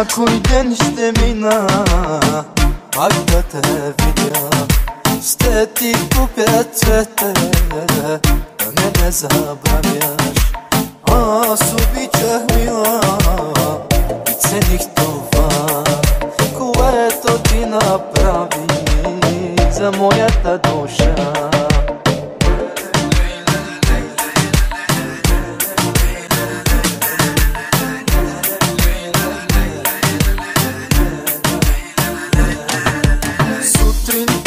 Някой ден ще мина, пак да те видя. Ще ти купя цвете, да не забравяш. Аз обичах, мила, и цених това, което ти направи за моята душа.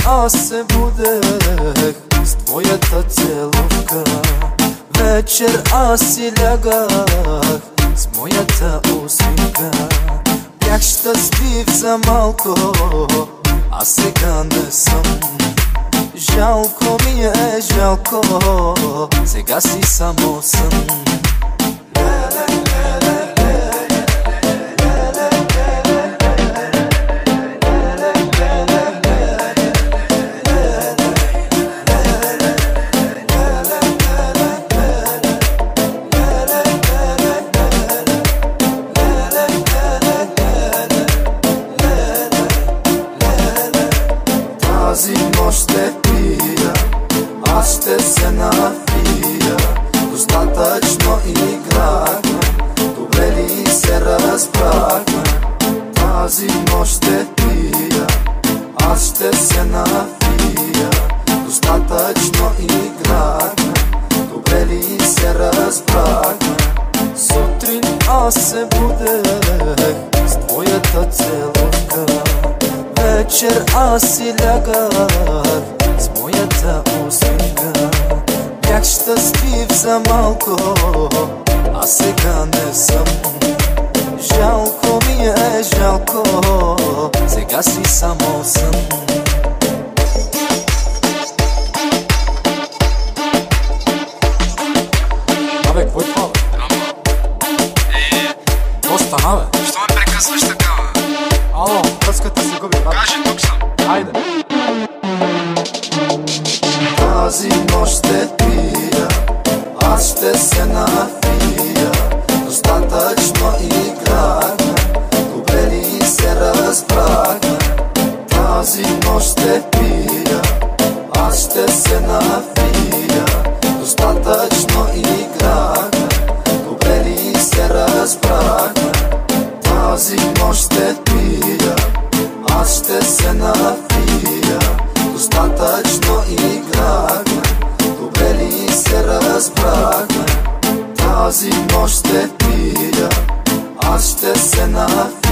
Аз се будех с твоята целувка, вечер аз си лягах с моята усмивка. Бях щастлив за малко, а сега не съм. Жалко ми е, жалко, сега си само сън. Тази нощ ще пия, аз ще се напия. Достатъчно играхме, добре ли се разбрахме? Тази нощ ще пия, аз ще се напия. Достатъчно играхме, добре ли се разбрахме? Сутрин аз се будех с твоята целувка, вечер аз си лягах с моята усмивка. Бях щастлив за малко, а сега не съм. Жалко ми е, жалко, сега си само сън. Абе, какво е това, бе? Какво стана, бе? Що ме прекъсваш така, бе? Ало, връзката се губи, брат. Кажи, тук съм. Айде. Тази нощ ще пия, аз ще се напия. Достатъчно играхме, добре ли се разбрахме? Тази нощ ще пия, аз ще се напия. Достатъчно играхме, добре ли се разбрахме? Тази нощ ще пия, аз ще се напия. Достатъчно играхме, добре ли се разбрахме? Тази нощ ще пия, аз ще се напия.